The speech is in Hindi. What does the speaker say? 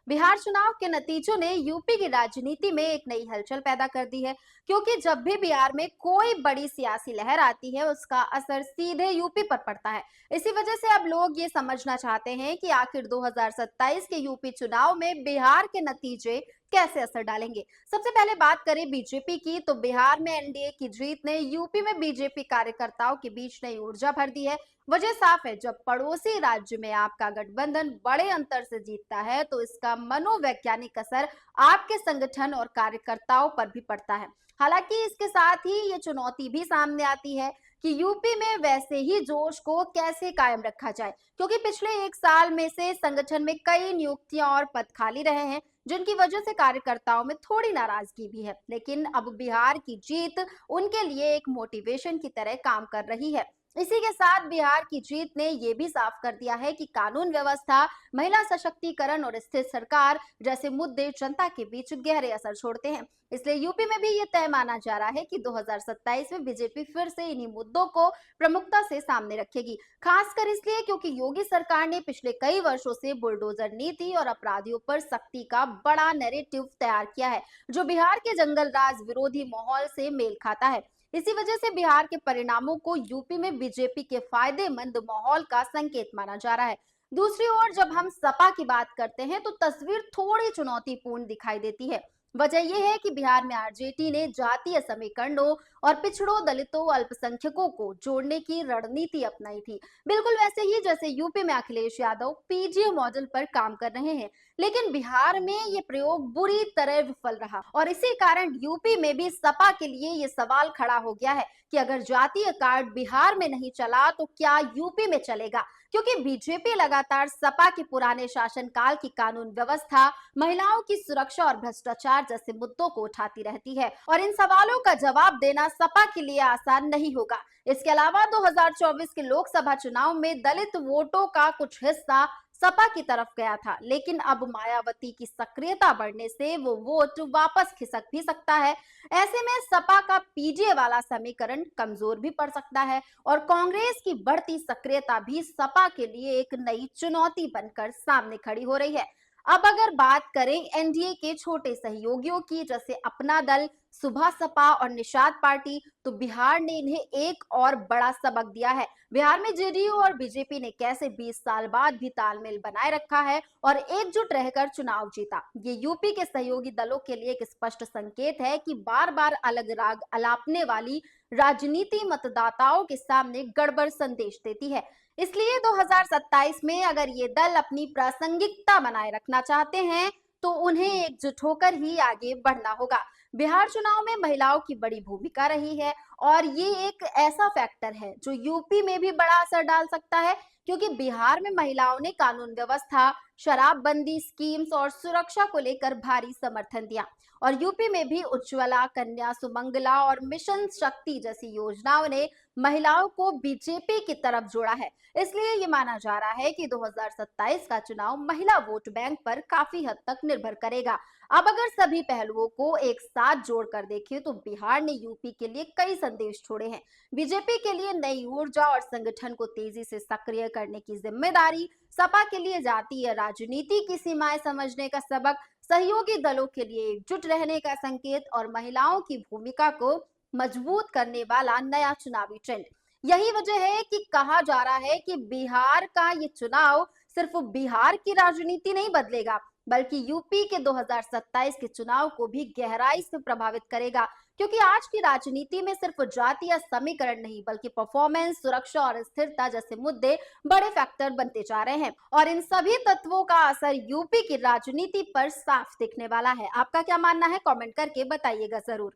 बिहार चुनाव के नतीजों ने यूपी की राजनीति में एक नई हलचल पैदा कर दी है, क्योंकि जब भी बिहार में कोई बड़ी सियासी लहर आती है, उसका असर सीधे यूपी पर पड़ता है। इसी वजह से अब लोग ये समझना चाहते हैं कि आखिर 2027 के यूपी चुनाव में बिहार के नतीजे कैसे असर डालेंगे। सबसे पहले बात करें बीजेपी की, तो बिहार में एनडीए की जीत ने यूपी में बीजेपी कार्यकर्ताओं के बीच नई ऊर्जा भर दी है। वजह साफ है, जब पड़ोसी राज्य में आपका गठबंधन बड़े अंतर से जीतता है, तो इसका मनोवैज्ञानिक असर आपके संगठन और कार्यकर्ताओं पर भी पड़ता है। हालांकि इसके साथ ही ये चुनौती भी सामने आती है कि यूपी में वैसे ही जोश को कैसे कायम रखा जाए, क्योंकि पिछले एक साल में से संगठन में कई नियुक्तियां और पद खाली रहे हैं, जिनकी वजह से कार्यकर्ताओं में थोड़ी नाराजगी भी है। लेकिन अब बिहार की जीत उनके लिए एक मोटिवेशन की तरह काम कर रही है। इसी के साथ बिहार की जीत ने यह भी साफ कर दिया है कि कानून व्यवस्था, महिला सशक्तिकरण और स्थिर सरकार जैसे मुद्दे जनता के बीच गहरे असर छोड़ते हैं। इसलिए यूपी में भी ये तय माना जा रहा है कि 2027 में बीजेपी फिर से इन्हीं मुद्दों को प्रमुखता से सामने रखेगी। खासकर इसलिए क्योंकि योगी सरकार ने पिछले कई वर्षों से बुलडोजर नीति और अपराधियों पर सख्ती का बड़ा नैरेटिव तैयार किया है, जो बिहार के जंगल राज विरोधी माहौल से मेल खाता है। इसी वजह से बिहार के परिणामों को यूपी में बीजेपी के फायदेमंद माहौल का संकेत माना जा रहा है। दूसरी ओर जब हम सपा की बात करते हैं, तो तस्वीर थोड़ी चुनौतीपूर्ण दिखाई देती है। वजह यह है कि बिहार में आरजेडी ने जातीय समीकरणों और पिछड़ों, दलितों, अल्पसंख्यकों को जोड़ने की रणनीति अपनाई थी, बिल्कुल वैसे ही जैसे यूपी में अखिलेश यादव पीजीए मॉडल पर काम कर रहे हैं। लेकिन बिहार में ये प्रयोग बुरी तरह विफल रहा, और इसी कारण यूपी में भी सपा के लिए ये सवाल खड़ा हो गया है कि अगर जातीय कार्ड बिहार में नहीं चला, तो क्या यूपी में चलेगा। क्योंकि बीजेपी लगातार सपा के पुराने शासनकाल की कानून व्यवस्था, महिलाओं की सुरक्षा और भ्रष्टाचार जैसे मुद्दों को उठाती रहती है, और इन सवालों का जवाब देना सपा के लिए आसान नहीं होगा। इसके अलावा 2024 के लोकसभा चुनाव में दलित वोटों का कुछ हिस्सा सपा की तरफ गया था, लेकिन अब मायावती की सक्रियता बढ़ने से वो वोट वापस खिसक भी सकता है। ऐसे में सपा का पीजीए वाला समीकरण कमजोर भी पड़ सकता है, और कांग्रेस की बढ़ती सक्रियता भी सपा के लिए एक नई चुनौती बनकर सामने खड़ी हो रही है। अब अगर बात करें एनडीए के छोटे सहयोगियों की, जैसे अपना दल, सुभा सपा और निषाद पार्टी, तो बिहार ने इन्हें एक और बड़ा सबक दिया है। बिहार में जेडीयू और बीजेपी ने कैसे 20 साल बाद भी तालमेल बनाए रखा है और एकजुट रहकर चुनाव जीता। ये यूपी के सहयोगी दलों के लिए एक स्पष्ट संकेत है कि बार बार अलग राग अलापने वाली राजनीति मतदाताओं के सामने गड़बड़ संदेश देती है। इसलिए 2027 में अगर ये दल अपनी प्रासंगिकता बनाए रखना चाहते हैं, तो उन्हें एकजुट होकर ही आगे बढ़ना होगा। बिहार चुनाव में महिलाओं की बड़ी भूमिका रही है, और ये एक ऐसा फैक्टर है जो यूपी में भी बड़ा असर डाल सकता है, क्योंकि बिहार में महिलाओं ने कानून व्यवस्था, शराबबंदी स्कीम्स और सुरक्षा को लेकर भारी समर्थन दिया, और यूपी में भी उज्ज्वला, कन्या सुमंगला और मिशन शक्ति जैसी योजनाओं ने महिलाओं को बीजेपी की तरफ जोड़ा है। इसलिए ये माना जा रहा है कि 2027 का चुनाव महिला वोट बैंक पर काफी हद तक निर्भर करेगा। अब अगर सभी पहलुओं को एक साथ जोड़कर देखें, तो बिहार ने यूपी के लिए कई संदेश छोड़े हैं। बीजेपी के लिए नई ऊर्जा और संगठन को तेजी से सक्रिय करने की जिम्मेदारी, सपा के लिए जातीय राजनीति की सीमाएं समझने का सबक, सहयोगी दलों के लिए एकजुट रहने का संकेत, और महिलाओं की भूमिका को मजबूत करने वाला नया चुनावी ट्रेंड। यही वजह है कि कहा जा रहा है कि बिहार का ये चुनाव सिर्फ बिहार की राजनीति नहीं बदलेगा, बल्कि यूपी के 2027 के चुनाव को भी गहराई से प्रभावित करेगा। क्योंकि आज की राजनीति में सिर्फ जातीय समीकरण नहीं, बल्कि परफॉर्मेंस, सुरक्षा और स्थिरता जैसे मुद्दे बड़े फैक्टर बनते जा रहे हैं, और इन सभी तत्वों का असर यूपी की राजनीति पर साफ दिखने वाला है। आपका क्या मानना है? कमेंट करके बताइएगा जरूर।